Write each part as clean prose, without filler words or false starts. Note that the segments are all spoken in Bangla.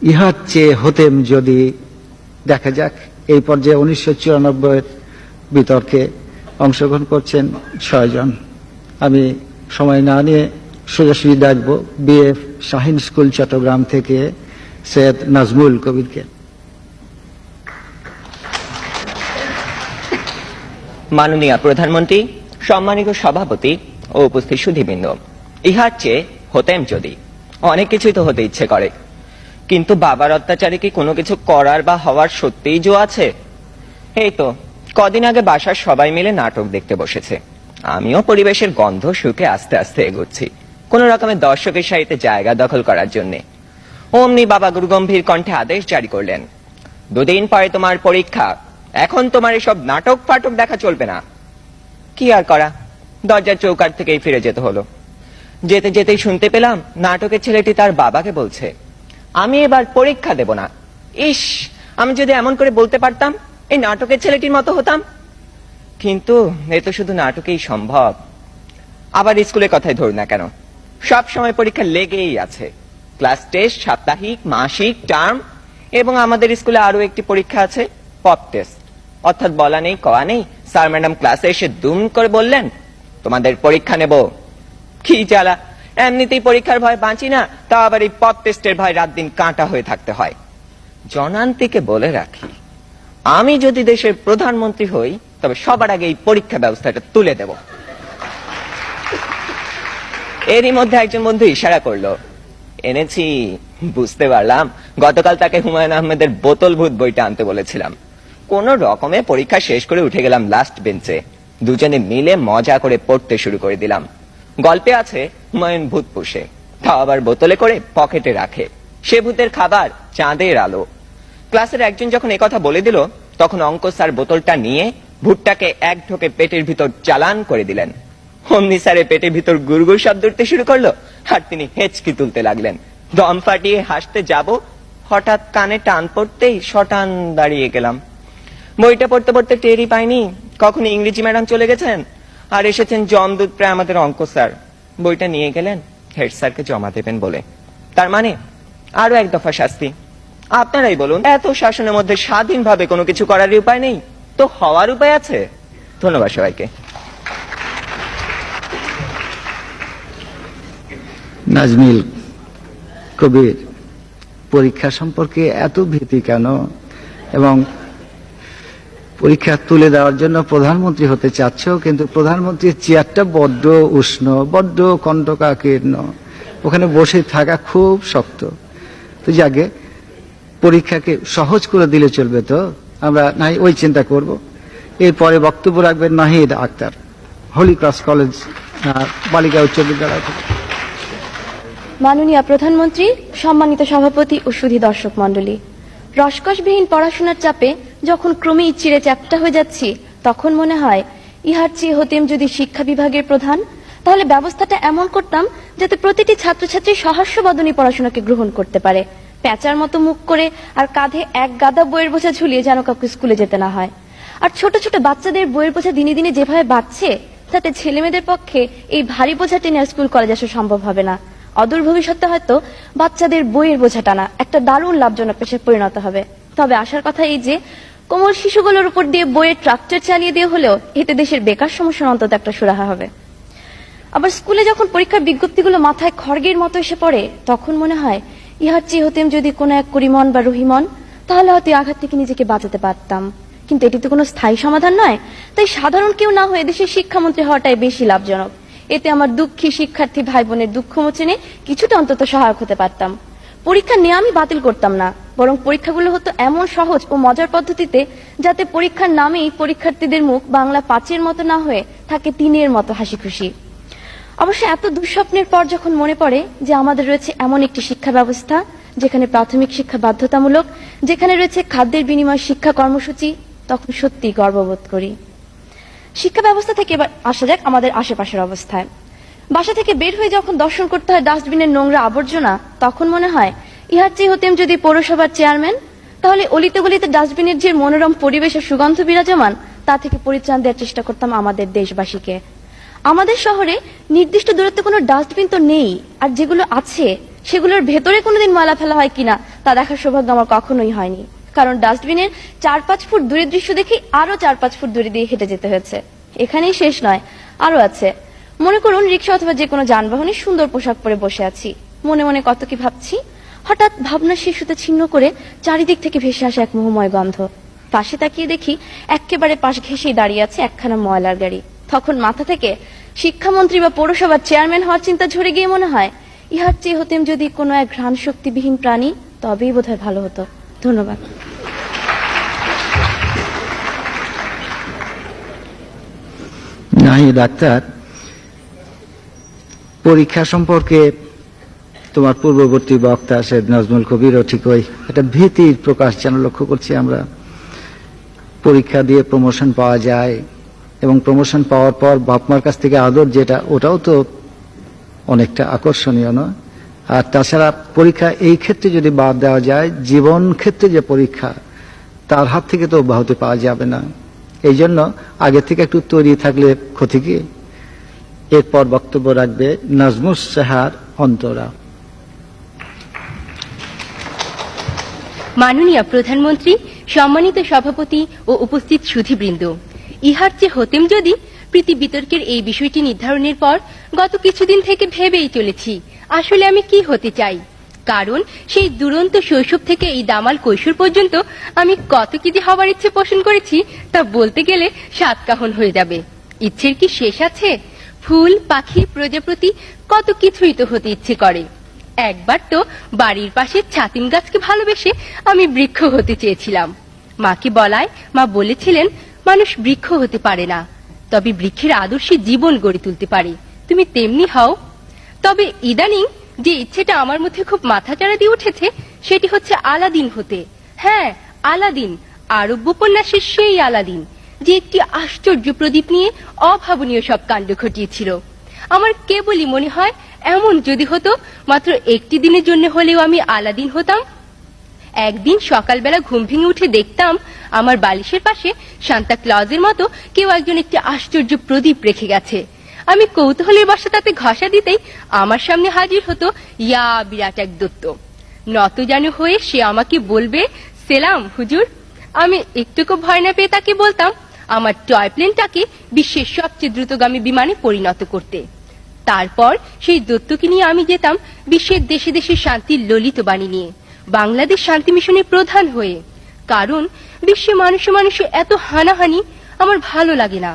ইহার চেয়ে হতেম যদি। দেখা যাক, এই পর্যায়ে 1994 বিতর্কে অংশগ্রহণ করছেন 6 জন। আমি সময় না নিয়ে সোজাসুজি ডাকবো বিএফ শাহিন স্কুল চট্টগ্রাম থেকে সৈয়দ নাজমুল কবিরকে। মাননীয় প্রধানমন্ত্রী, সম্মানিত সভাপতি ও উপস্থিত সুধীবৃন্দ, ইহার চেয়ে হতেম যদি। অনেক কিছুই তো হতে ইচ্ছে করে, কিন্তু বাবার অত্যাচারে কি কোনো কিছু করার বা হওয়ার সত্যিই জো আছে? এই তো কদিন আগে বাসার সবাই মিলে নাটক দেখতে বসেছে। আমিও পরিবেশের গন্ধ শুকে আস্তে আস্তে এগোচ্ছি কোন রকমের দর্শকের সারিতে জায়গা দখল করার জন্য। অমনি বাবা গুরুগম্ভীর কণ্ঠে আদেশ জারি করলেন, 2 দিন পরে তোমার পরীক্ষা, এখন তোমার এসব নাটক ফাটক দেখা চলবে না। কি আর করা, দরজার চৌকাঠ থেকেই ফিরে যেতে হলো। যেতে যেতেই শুনতে পেলাম নাটকের ছেলেটি তার বাবাকে বলছে, আমি এবার পরীক্ষা দেব না। ইস, আমি যদি এমন করে বলতে পারতাম, এই নাটকের ছেলেটির মতো হতাম। কিন্তু এ তো শুধু নাটকেই সম্ভব। আবার স্কুলের কথাই ধরুন না কেন, সব সময় পরীক্ষা লেগেই আছে। ক্লাস টেস্ট, সাপ্তাহিক, মাসিক, টার্ম, এবং আমাদের স্কুলে আরো একটি পরীক্ষা আছে, পপ টেস্ট। অর্থাৎ বলা নেই কওয়া নেই, স্যার ম্যাডাম ক্লাসে এসে দুম করে বললেন, তোমাদের পরীক্ষা নেব। কি জ্বালা, এমনিতেই পরীক্ষার ভয় বাঁচি না, তা আবার এই পপ টেস্টের ভয় রাত দিন কাঁটা হয়ে থাকতে হয়। জনান্তিকে বলে রাখি, আমি যদি দেশের প্রধানমন্ত্রী হই তবে সবার আগে এই পরীক্ষা ব্যবস্থাটা তুলে দেব। এরই মধ্যে একজন বন্ধু ইশারা করলো, এনেছি। বুঝতে পারলাম গতকাল তাকে হুমায়ুন আহমেদের বোতল ভূত বইটা আনতে বলেছিলাম। কোন রকমে পরীক্ষা শেষ করে উঠে গেলাম লাস্ট বেঞ্চে। দুজনে মিলে মজা করে পড়তে শুরু করে দিলাম। গল্পে আছে হুমায়ুন ভূত পোষে, তাও আবার বোতলে করে পকেটে রাখে। সে ভূতের খাবার চাঁদের আলো। ক্লাসের একজন যখন একথা বলে দিল, তখন অঙ্ক স্যার বোতলটা নিয়ে ভূতটাকে এক ঢোকে পেটের ভিতর চালান করে দিলেন। অমনি স্যারের পেটের ভিতর গুড়গুড় শব্দ উঠতে শুরু করলো, আর তিনি হেঁচকি তুলতে লাগলেন। দম ফাটিয়ে হাসতে যাব, হঠাৎ কানে টান পড়তেই শটান দাঁড়িয়ে গেলাম। বইটা পড়তে পড়তে টেরই পাইনি কখন ইংরেজি ম্যাডাম চলে গেছেন আর এসেছেন জমদূত প্রায় আমাদের অঙ্ক স্যার। বইটা নিয়ে গেলেন হেড স্যারকে জমা দেবেন বলে। তার মানে আরো এক দফা শাস্তি। আপনারাই বলুন, এত শাসনের মধ্যে স্বাধীনভাবে কোনো কিছু করার উপায় নেই তো হওয়ার উপায় আছে? ধন্যবাদ সবাইকে। নাজমিল কবির, পরীক্ষা সম্পর্কে এত ভীতি কেন? এবং পরীক্ষা তুলে দেওয়ার জন্য প্রধানমন্ত্রী হতে চাচ্ছ, কিন্তু প্রধানমন্ত্রীর চেয়ারটা বড্ড উষ্ণ, বড্ড কণ্টকাকীর্ণ, ওখানে বসে থাকা খুব শক্ত। তো যাকে পরীক্ষাকে সহজ করে দিলে চলবে তো? আমরা নাই ওই চিন্তা করব। এরপরে বক্তব্য রাখবেন নাহিদ আক্তার, হোলি ক্রস কলেজ বালিকা উচ্চ বিদ্যালয় থেকে। মাননীয় প্রধানমন্ত্রী, সম্মানিত সভাপতি ও সুধী দর্শক মণ্ডলী, রসকসবিহীন পড়াশোনার চাপে যখন ক্রমেই চিড়ে চ্যাপ্টা হয়ে যাচ্ছি, তখন মনে হয় ইহার চেয়ে হতেম যদি শিক্ষা বিভাগের প্রধান, তাহলে ব্যবস্থাটা এমন করতাম যাতে প্রতিটি ছাত্রছাত্রী সহাস্যবদনী পড়াশোনাকে গ্রহণ করতে পারে, প্যাঁচার মতো মুখ করে আর কাঁধে এক গাদা বইয়ের বোঝা ঝুলিয়ে যেন কাউকে স্কুলে যেতে না হয়। আর ছোট ছোট বাচ্চাদের বইয়ের বোঝা দিনে দিনে যেভাবে বাড়ছে, তাতে ছেলেমেয়েদের পক্ষে এই ভারী বোঝা টেনে স্কুল কলেজ আসা সম্ভব হবে না। অদূর ভবিষ্যতে হয়তো বাচ্চাদের বইয়ের বোঝা টানা একটা দারুণ লাভজনক পেশায় পরিণত হবে। তবে আসার কথা এই যে, কোমল শিশুগুলোর উপর দিয়ে বইয়ের ট্রাক্টর চালিয়ে দিয়ে হলেও এতে দেশের বেকার সমস্যার অন্তত একটা সুরাহা হবে। আবার স্কুলে যখন পরীক্ষার বিজ্ঞপ্তিগুলো মাথায় খড়গের মতো এসে পড়ে, তখন মনে হয় ইহার চেয়ে হতেম যদি কোনো এক করিমন বা রহিমন, তাহলে হয়তো আঘাত থেকে নিজেকে বাঁচাতে পারতাম। কিন্তু এটি তো কোনো স্থায়ী সমাধান নয়, তাই সাধারণ কেউ না হয়ে দেশের শিক্ষামন্ত্রী হওয়াটাই বেশি লাভজনক। এতে আমার দুঃখী শিক্ষার্থী ভাই বোনের দুঃখ মোচনে কিছুটা অন্তত সহায়ক হতে পারতাম। পরীক্ষা নিয়ে আমি বাতিল করতাম না, বরং পরীক্ষাগুলো হতো এমন সহজ ও মজার পদ্ধতিতে যাতে পরীক্ষার নামেই পরীক্ষার্থীদের মুখ বাংলা 5-এর মতো না হয়ে থাকে 3-এর মতো হাসি খুশি। অবশ্য এত দুঃস্বপ্নের পর যখন মনে পড়ে যে আমাদের রয়েছে এমন একটি শিক্ষা ব্যবস্থা যেখানে প্রাথমিক শিক্ষা বাধ্যতামূলক, যেখানে রয়েছে খাদ্যের বিনিময় শিক্ষা কর্মসূচি, তখন সত্যি গর্ববোধ করি। শিক্ষা ব্যবস্থা থেকে এবার আসা যাক আমাদের আশেপাশের অবস্থায়। বাসা থেকে বের হয়ে যখন দর্শন করতে হয় ডাস্টবিনের নোংরা আবর্জনা, তখন মনে হয় ইহার চেয়ে হতেম যদি পৌরসভার চেয়ারম্যান, তাহলে অলিতে গলিতে ডাস্টবিনের যে মনোরম পরিবেশ ও সুগন্ধ বিরাজমান, তা থেকে পরিত্রাণ দেওয়ার চেষ্টা করতাম আমাদের দেশবাসীকে। আমাদের শহরে নির্দিষ্ট দূরত্বে কোনো ডাস্টবিন তো নেই, আর যেগুলো আছে সেগুলোর ভেতরে কোনোদিন ময়লা ফেলা হয় কিনা তা তা দেখার সৌভাগ্য আমার কখনোই হয়নি, কারণ ডাস্টবিনের 4-5 ফুট দূরের দৃশ্য দেখে আরো 4-5 ফুট দূরে দিয়ে হেঁটে যেতে হয়েছে। এখানেই শেষ নয়, আরো আছে। মনে করুন রিক্সা অথবা যে কোনো যানবাহনে সুন্দর পোশাক পরে বসে আছি, মনে মনে কত কি ভাবছি। হঠাৎ ভাবনার শিশুতে ছিন্ন করে চারিদিক থেকে ভেসে আসে এক মোহময় গন্ধ। পাশে তাকিয়ে দেখি একেবারে পাশ ঘেঁষেই দাঁড়িয়ে আছে একখানা ময়লার গাড়ি। তখন মাথা থেকে শিক্ষামন্ত্রী বা পৌরসভার চেয়ারম্যান হওয়ার চিন্তা ঝরে গিয়ে মনে হয়, ইহার চেয়ে হতেম যদি কোনো এক ঘ্রাণ শক্তিবিহীন প্রাণী, তবেই বোধহয় ভালো হতো। ধন্যবাদ। নাই ডাক্তার, পরীক্ষা সম্পর্কে তোমার পূর্ববর্তী বক্তা শেখ নাজমুল কবিরও ঠিক ওই একটা ভীতির প্রকাশ যেন লক্ষ্য করছি আমরা। পরীক্ষা দিয়ে প্রমোশন পাওয়া যায় এবং প্রমোশন পাওয়ার পর বাপ মার কাছ থেকে আদর যেটা, ওটাও তো অনেকটা আকর্ষণীয় নয়? আর তাছাড়া পরীক্ষা এই ক্ষেত্রে যদি বাদ দেওয়া যায়, জীবন ক্ষেত্রে যে পরীক্ষা, তার হাত থেকে তো অব্যাহতি পাওয়া যাবে না। এই জন্য আগে থেকে একটু তৈরি থাকলে ক্ষতি কি? এরপর বক্তব্য রাখবে নাজমুস সাহার অন্তরা। মাননীয় প্রধানমন্ত্রী, সম্মানিত সভাপতি ও উপস্থিত সুধীবৃন্দ, ইহার চেয়ে হতেম যদি প্রীতি বিতর্কের এই বিষয়টি নির্ধারণের পর গত কিছুদিন থেকে ভেবেই চলেছি আসলে আমি কি হতে চাই। কারণ সেই দুরন্ত শৈশব থেকে এই দামাল কৈশোর পর্যন্ত আমি কত কি যে হবার ইচ্ছে পোষণ করেছি তা বলতে গেলে সাতকাহন হয়ে যাবে। ইচ্ছের কি শেষ আছে? ফুল, পাখি, প্রজাপতি কত কিছুই তো হতে ইচ্ছে করে। একবার তো বাড়ির পাশে ছাতিম গাছকে ভালোবেসে আমি বৃক্ষ হতে চেয়েছিলাম। মাকে বলায় মা বলেছিলেন, মানুষ বৃক্ষ হতে পারে না, তবে বৃক্ষের আদর্শে জীবন গড়ে তুলতে পারে, তুমি তেমনি হও। তবে ইদানিং যে ইচ্ছেটা আমার মধ্যে খুব মাথাচাড়া দিয়ে উঠেছে সেটি হচ্ছে আলাদিন হতে। হ্যাঁ, আলাদিন, আরব উপন্যাসের সেই আলাদিন যে একটি আশ্চর্য প্রদীপ নিয়ে অভাবনীয় সব কাণ্ড ঘটিয়েছিল। আমার কেবলই মনে হয় এমন যদি হতো মাত্র একটি দিনের জন্য হলেও আমি আলাদিন হতাম। একদিন সকালবেলা ঘুম ভেঙে উঠে দেখতাম আমার বালিশের পাশে সান্তা ক্লজের মতো কেউ একজন একটি আশ্চর্য প্রদীপ রেখে গেছে। আমি কৌতূহলের বশে তাতে ঘষা দিতেই আমার সামনে হাজির হতো ইয়া বিরাট এক দৈত্য। নতজানু হয়ে সে আমাকে বলবে, সেলাম হুজুর। আমি একটুকু ভয় না পেয়ে তাকে বলতাম আমার টয় প্লেনটাকে বিশ্বের সবচেয়ে দ্রুতগামী বিমানে পরিণত করতে। তারপর সেই দৈত্যকে নিয়ে আমি যেতাম বিশ্বের দেশে দেশে শান্তির ললিত বাণী নিয়ে, বাংলাদেশ শান্তি মিশনের প্রধান হয়ে। কারণ বিশ্বে মানুষে মানুষে এত হানাহানি আমার ভালো লাগে না।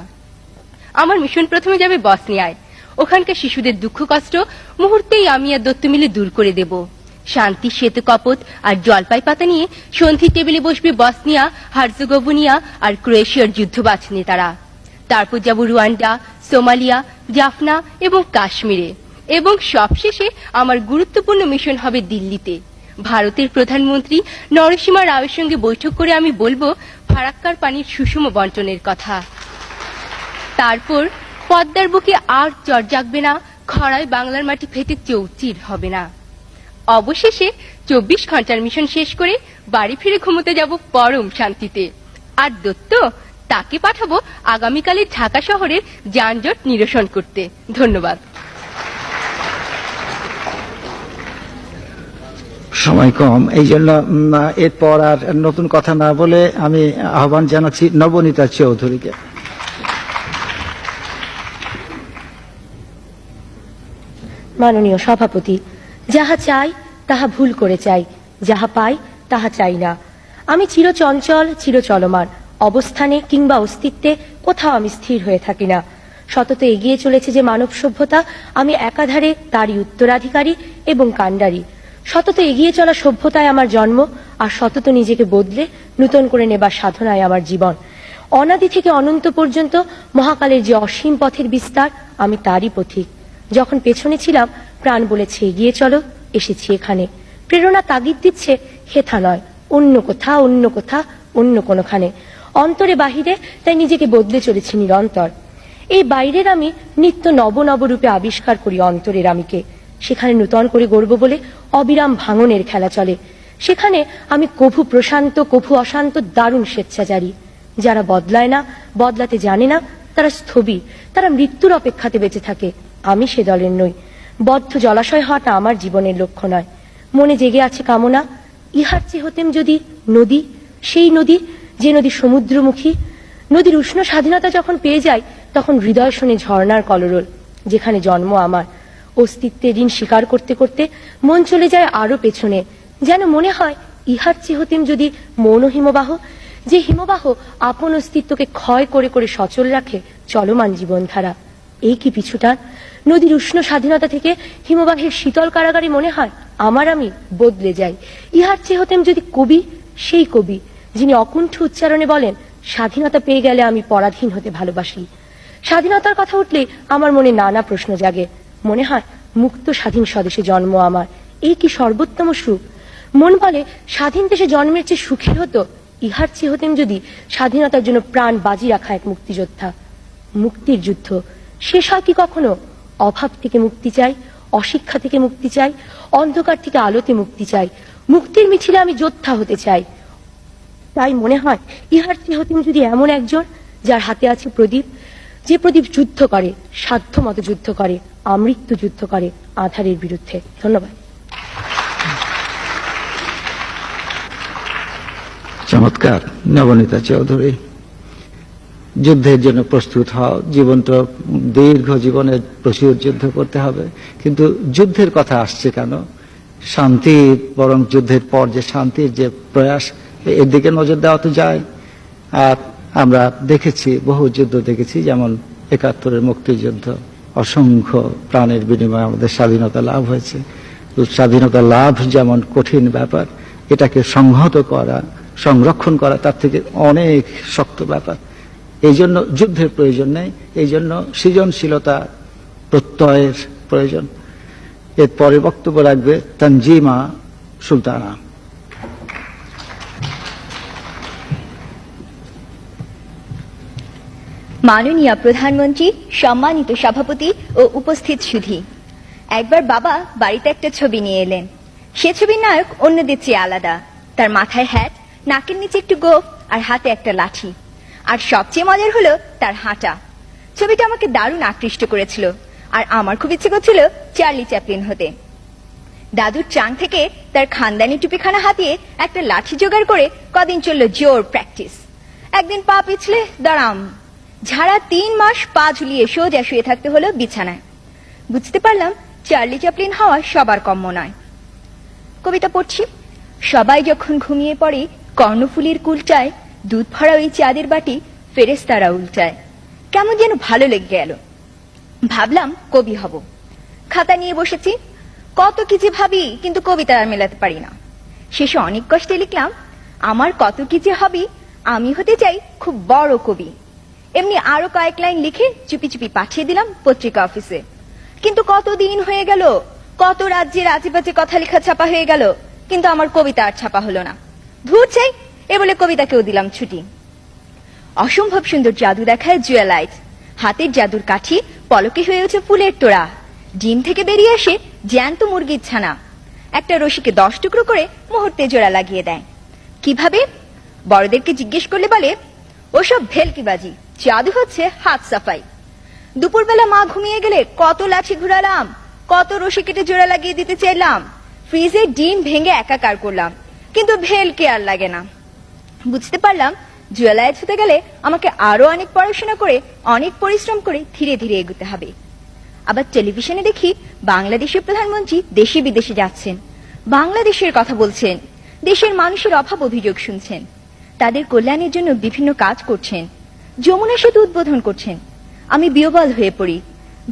আমার মিশন প্রথমে যাবে বসনিয়ায়। ওখানকার শিশুদের দুঃখ কষ্ট মুহূর্তেই আমি আর দৈত্য মিলে দূর করে দেব। শান্তি শ্বেত কপত আর জলপাই পাতা নিয়ে সন্ধি টেবিলে বসবে বসনিয়া, হার্জেগোভিনা আর ক্রোয়েশিয়ার যুদ্ধবাজ নেতারা। তারপর যাব রুয়ান্ডা, সোমালিয়া, জাফনা এবং কাশ্মীরে। এবং সবশেষে আমার গুরুত্বপূর্ণ মিশন হবে দিল্লিতে। ভারতের প্রধানমন্ত্রী নরসিমা রাওয়ের সঙ্গে বৈঠক করে আমি বলবো ফারাক্কার পানির সুষম বন্টনের কথা। তারপর পদ্মার বুকে আর চর জাগবে না, খরায় বাংলার মাটি ফেটে চৌচির হবে না। অবশেষে 24 ঘন্টার মিশন শেষ করে বাড়ি ফিরে ঘুমোতে যাব পরম শান্তিতে। আর দত্ত, তাকে পাঠাবো আগামীকালে ঢাকা শহরের যানজট নিরসন করতে। ধন্যবাদ। সময় কম, এই জন্য এরপর আর নতুন কথা না বলে আমি আহ্বান জানাচ্ছি নবনীতা চৌধুরীকে। মাননীয় সভাপতি, যাহা চাই তাহা ভুল করে চাই, যাহা পাই তাহা চাই না। আমি চিরচঞ্চল, চিরচলমান, অবস্থানে কিংবা অস্তিত্বে কোথাও আমি স্থির হয়ে থাকি না। সতত এগিয়ে চলেছে যে মানব সভ্যতা, আমি একাধারে তারই উত্তরাধিকারী এবং কাণ্ডারি। সতত এগিয়ে চলা সভ্যতায় আমার জন্ম, আর সতত নিজেকে বদলে নূতন করে নেবার সাধনায় আমার জীবন। অনাদি থেকে অনন্ত পর্যন্ত মহাকালের যে অসীম পথের বিস্তার, আমি তারই পথিক। যখন পেছনে ছিলাম প্রাণ বলেছে এগিয়ে চলো, এসেছি এখানে। প্রেরণা তাগিদ দিচ্ছে হেথা নয়, অন্য কোথা, অন্য কোথা, অন্য কোনোখানে। অন্তরে বাহিরে তাই নিজেকে বদলে চলেছি নিরন্তর। এই বাইরের আমি নিত্য নব নব রূপে আবিষ্কার করি অন্তরের আমিকে। সেখানে নূতন করে গড়ব বলে অবিরাম ভাঙনের খেলা চলে। সেখানে আমি কভু প্রশান্ত, কভু অশান্ত, দারুণ স্বেচ্ছাচারী। যারা বদলায় না, বদলাতে জানে না, তারা স্থবির, তারা মৃত্যুর অপেক্ষাতে বেঁচে থাকে। আমি সে দলের নই। বদ্ধ জলাশয় হওয়াটা আমার জীবনের লক্ষ্য নয়। মনে জেগে আছে কামনা, ইহার চেয়ে হতেম যদি নদী, সেই নদী যে নদী সমুদ্রমুখী। নদীর উষ্ণ স্বাধীনতা যখন পেয়ে যায় তখন হৃদয় শোনে ঝর্ণার কলরোল। যেখানে জন্ম আমার, অস্তিত্বের ঋণ স্বীকার করতে করতে মন চলে যায় আরো পেছনে। যেন মনে হয় ইহার চেয়ে হতেম যদি মৌন হিমবাহ, যে হিমবাহ আপন অস্তিত্বকে ক্ষয় করে করে সচল রাখে চলমান জীবনধারা। এই কি পিছুটান! নদীর উষ্ণ স্বাধীনতা থেকে হিমবাহের শীতল কারাগারে মনে হয় আমার আমি বদলে যাই। ইহার চেয়ে হতেম যদি কবি, সেই কবি যিনি অকুণ্ঠ উচ্চারণে বলেন, স্বাধীনতা পেয়ে গেলে আমি পরাধীন হতে ভালোবাসি। স্বাধীনতার কথা উঠলে আমার মনে নানা প্রশ্ন জাগে। মনে হয় মুক্ত স্বাধীন স্বদেশে জন্ম আমার, এই কি সর্বোত্তম সুখ! মন বলে স্বাধীন দেশে জন্মের চেয়ে সুখী হতো ইহার চেয়ে হতেম যদি স্বাধীনতার জন্য প্রাণ বাজি রাখা এক মুক্তিযোদ্ধা। মুক্তির যুদ্ধ শেষ হয় কি কখনো? অভাব থেকে মুক্তি চাই, অশিক্ষা থেকে মুক্তি চাই, অন্ধকার থেকে আলোতে মুক্তি চাই। মুক্তির মিছিলে আমি যোদ্ধা হতে চাই। তাই মনে হয় ইহার চেয়ে হতেম যদি এমন একজন যার হাতে আছে প্রদীপ, যে প্রদীপ যুদ্ধ করে, সাধ্য মতো যুদ্ধ করে, আমৃত্যু যুদ্ধ করে আধারের বিরুদ্ধে। ধন্যবাদ। চমৎকার নবনীতা চৌধুরী। যুদ্ধের জন্য প্রস্তুত হও, জীবন তো দীর্ঘ, জীবনের প্রচুর যুদ্ধ করতে হবে, কিন্তু যুদ্ধের কথা আসছে কেন? শান্তি, বরং যুদ্ধের পর যে শান্তির যে প্রয়াস, এর দিকে নজর দেওয়া তো যায়। আর আমরা দেখেছি, বহু যুদ্ধ দেখেছি, যেমন ৭১-এর মুক্তিযুদ্ধ, অসংখ্য প্রাণের বিনিময়ে আমাদের স্বাধীনতা লাভ হয়েছে। স্বাধীনতা লাভ যেমন কঠিন ব্যাপার, এটাকে সংহত করা, সংরক্ষণ করা তার থেকে অনেক শক্ত ব্যাপার। এই জন্য যুদ্ধের প্রয়োজন নেই, এই জন্য সৃজনশীলতা, প্রত্যয়ের প্রয়োজন। এরপরে বক্তব্য রাখবে তানজিমা সুলতানা। মাননীয় প্রধানমন্ত্রী, সম্মানিত সভাপতি ও উপস্থিত সুধী, একবার বাবা বাড়িতে একটা ছবি নিয়ে এলেন। সে ছবির নায়ক অন্যদের চেয়ে আলাদা। তার মাথায় হ্যাট, নাকের নিচে একটু গোঁফ আর হাতে একটা লাঠি। আর সবচেয়ে মজার হলো তার হাঁটা। ছবিটা আমাকে দারুণ আকৃষ্ট করেছিল, আর আমার খুব ইচ্ছে করছিল চার্লি চ্যাপলিন হতে। দাদুর চাং থেকে তার খানদানি টুপিখানা হাতিয়ে একটা লাঠি জোগাড় করে কদিন চলল জোর প্র্যাকটিস। একদিন পা পিছলে দাঁড়াম, ঝাড়া ৩ মাস পা ঝুলিয়ে সোজা শুয়ে থাকতে হলো বিছানায়। বুঝতে পারলাম চার্লি চ্যাপলিন হওয়া সবার কম্য নয়। কবিতা পড়ছি। সবাই যখন ঘুমিয়ে পড়ে কর্ণফুলীর কুলচায়, দুধ ভরা ওই চাঁদের বাটি ফেরেশতারা উল্টায়। কেমন যেন ভালো লেগে গেল। ভাবলাম কবি হব। খাতা নিয়ে বসেছি, কত কিছু ভাবি, কিন্তু কবিতা আর মেলাতে পারি না। শেষে অনেক কষ্টে লিখলাম, আমার কত কিছু হবি, আমি হতে চাই খুব বড় কবি। এমনি আরো কয়েক লাইন লিখে চুপি চুপি পাঠিয়ে দিলাম পত্রিকা অফিসে। কিন্তু কত দিন হয়ে গেল, কত রাজ্যের আজেবাজে কথা লেখা ছাপা হয়ে গেল, কিন্তু আমার কবিতা আর ছাপা হলো না। ধুর চাই, এ বলে কবিতাকেও দিলাম ছুটি। অসম্ভব সুন্দর জাদু দেখায় জুয়েলাইট। হাতের জাদুর কাঠি পলকে হয়ে ওঠে ফুলের তোড়া। ডিম থেকে বেরিয়ে আসে জ্যান্ত মুরগির ছানা। একটা রশিকে 10 টুকরো করে মুহূর্তে জোড়া লাগিয়ে দেয়। কিভাবে? বড়দেরকে জিজ্ঞেস করলে বলে, ওসব ভেলকিবাজি, জাদু হচ্ছে হাত সাফাই। দুপুরবেলা মা ঘুমিয়ে গেলে কত লাঠি ঘুরালাম, কত রশি কেটে জোড়া লাগিয়ে দিতে চাইলাম, ফ্রিজে ডিম ভেঙে একাকার করলাম, কিন্তু ভেলকি আর লাগে না। বুঝতে পারলাম জুয়েলাইট হতে গেলে আমাকে আরো অনেক পড়াশোনা করে, অনেক পরিশ্রম করে ধীরে ধীরে এগোতে হবে। আবার টেলিভিশনে দেখি বাংলাদেশের প্রধানমন্ত্রী দেশে বিদেশে যাচ্ছেন, বাংলাদেশের কথা বলছেন, দেশের মানুষের অভাব অভিযোগ শুনছেন, তাদের কল্যাণের জন্য বিভিন্ন কাজ করছেন, যমুনা সেতু উদ্বোধন করছেন। আমি বিহ্বল হয়ে পড়ি।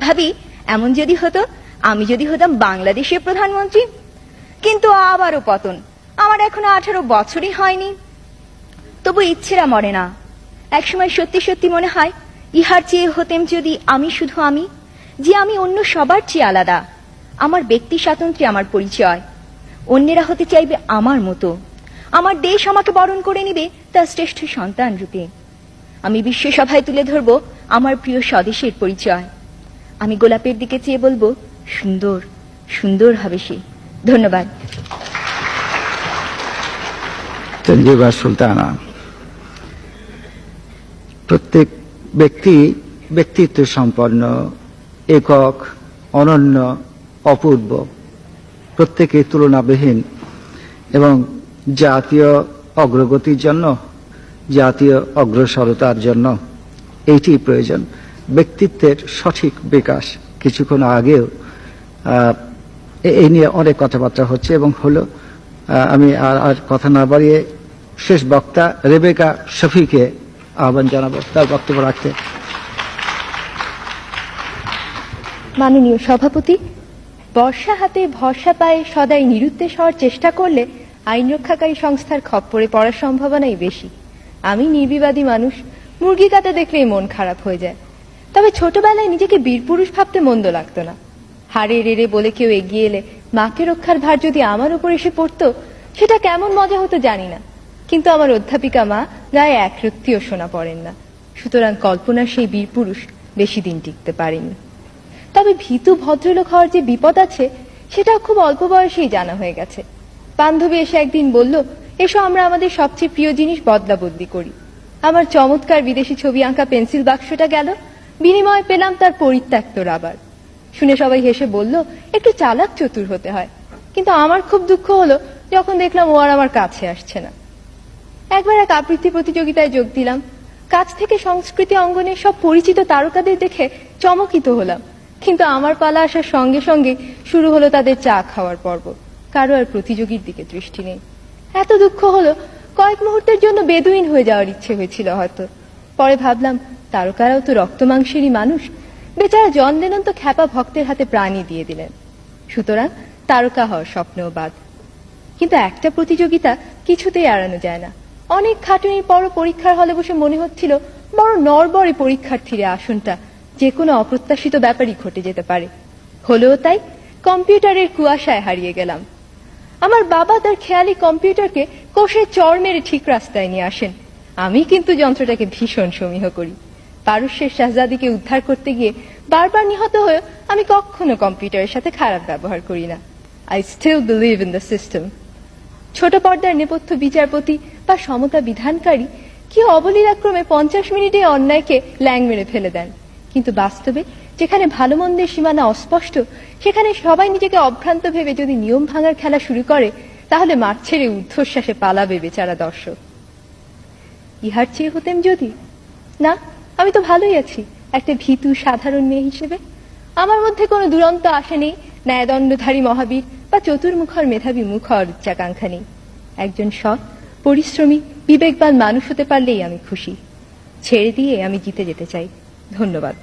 ভাবি, এমন যদি হতো, আমি যদি হতাম বাংলাদেশের প্রধানমন্ত্রী। কিন্তু আবারও পতন। আমার এখনো 18 বছরই হয়নি। তবু ইচ্ছেরা মরে না। একসময় সত্যি সত্যি মনে হয়, ইহার চেয়ে হতেম যদি আমি শুধু আমি, যে আমি অন্য সবার চেয়ে আলাদা। আমার ব্যক্তি স্বাতন্ত্র্য আমার পরিচয়। অন্যেরা হতে চাইবে আমার মতো। আমার দেশ আমাকে বরণ করে নিবে তার শ্রেষ্ঠ সন্তান রূপে। আমি বিশ্বসভায় তুলে ধরব আমার প্রিয় স্বদেশের পরিচয়। আমি গোলাপের দিকে চেয়ে বলবো, সুন্দর সুন্দর হবে সে। ধন্যবাদ। তানজিমা সুলতানা। প্রত্যেক ব্যক্তি ব্যক্তিত্ব সম্পন্ন, একক, অনন্য, অপূর্ব, প্রত্যেকে তুলনাবিহীন এবং জাতীয় অগ্রগতির জন্য, জাতীয় অগ্রসরতার জন্য এইটি প্রয়োজন, ব্যক্তিত্বের সঠিক বিকাশ। কিছুক্ষণ আগেও এই নিয়ে অনেক কথাবার্তা হচ্ছে এবং হলো। আমি আর কথা না বাড়িয়ে শেষ বক্তা রেবেকা শফিকে আহ্বান জানাবো তার বক্তব্য রাখতে। মাননীয় সভাপতি, বর্ষা হাতে ভরসা পায়ে সদাই নিরুদ্দেশ হওয়ার চেষ্টা করলে আইন রক্ষাকারী সংস্থার খপ্পরে পড়ার সম্ভাবনাই বেশি। আমি নির্বিবাদী মানুষ, মুরগি কাটা দেখলেই মন খারাপ হয়ে যায়। তবে ছোটবেলায় নিজেকে বীরপুরুষ ভাবতে মন্দ লাগতো না। হাড়ে রেড়ে বলে কেউ এগিয়ে এলে মাকে রক্ষার ভার যদি আমার উপর এসে পড়তো, সেটা কেমন মজা হতো জানি না। কিন্তু আমার অধ্যাপিকা মা গায়ে এক রত্তিও সোনা পড়েন না, সুতরাং কল্পনার সেই বীরপুরুষ বেশি দিন টিকতে পারেনি। তবে ভীতু ভদ্রলোক হওয়ার যে বিপদ আছে, সেটাও খুব অল্প বয়সেই জানা হয়ে গেছে। বান্ধবী এসে একদিন বলল, এসো আমরা আমাদের সবচেয়ে প্রিয় জিনিস বদলা বদলি করি। আমার চমৎকার বিদেশি ছবি আঁকা পেন্সিল বাক্সটা গেল, বিনিময়ে পেলাম তার পরিত্যক্ত রাবার। শুনে সবাই হেসে বলল, একটু চালাক চতুর হতে হয়। কিন্তু আমার খুব দুঃখ হলো যখন দেখলাম ও আর আমার কাছে আসছে না। একবার এক আবৃত্তি প্রতিযোগিতায় যোগ দিলাম। কাছ থেকে সংস্কৃতি অঙ্গনে সব পরিচিত তারকাদের দেখে চমকিত হলাম, কিন্তু আমার পালা আসার সঙ্গে সঙ্গে শুরু হলো তাদের চা খাওয়ার পর্ব। কারো আর প্রতিযোগীর দিকে দৃষ্টি নেই। এত দুঃখ হলো, কয়েক মুহূর্তের জন্য বেদুইন হয়ে যাওয়ার ইচ্ছে হয়েছিল হয়তো। পরে ভাবলাম, তারকারাও তো রক্ত মাংসেরই মানুষ। বেচারা জন লেনন তো খ্যাপা ভক্তের হাতে প্রাণই দিয়ে দিলেন। সুতরাং তারকা হওয়ার স্বপ্নও বাদ। কিন্তু একটা প্রতিযোগিতা কিছুতেই এড়ানো যায় না। অনেক খাটুনির পরও পরীক্ষার হলে বসে মনে হচ্ছিল বড় নড়বড়ে পরীক্ষার্থীর আসনটা যে কোনো অপ্রত্যাশিত ব্যাপারই ঘটে যেতে পারে। হলেও তাই, কম্পিউটারের কুয়াশায় হারিয়ে গেলাম। আমার বাবা তার খেয়ালি কম্পিউটারকে কোষে চড় মেরে ঠিক রাস্তায় নিয়ে আসেন। আমি কিন্তু যন্ত্রটাকে ভীষণ সমীহ করি। পারস্যের শাহজাদিকে উদ্ধার করতে গিয়ে বারবার নিহত হয়ে আমি কখনো কম্পিউটারের সাথে খারাপ ব্যবহার করি না। I still believe in the system. ছোট পর্দার নেপথ্য বিচারপতি বা সমতা বিধানকারী কি অবলীলাক্রমে 50 মিনিটে অন্যায়কে ল্যাং মেরে ফেলে দেন। কিন্তু বাস্তবে যেখানে ভালো মন্দের সীমানা অস্পষ্ট, সেখানে সবাই নিজেকে অভ্রান্ত ভেবে যদি নিয়ম ভাঙার খেলা শুরু করে, তাহলে মাঠ ছেড়ে ঊর্ধ্বশ্বাসে পালাবে বেচারা দর্শক। ইহার চেয়ে হতেম যদি না, আমি তো ভালোই আছি একটা ভীতু সাধারণ মেয়ে হিসেবে। আমার মধ্যে কোনো দুরন্ত আশা নেই, ন্যায়দণ্ডধারী মহাবীর বা চতুর্মুখর মেধাবী মুখর উচ্চাকাঙ্ক্ষা নেই। একজন সৎ, পরিশ্রমী, বিবেকবান মানুষ হতে পারলেই আমি খুশি। ছেড়ে দিয়ে আমি জিতে যেতে চাই। ধন্যবাদ।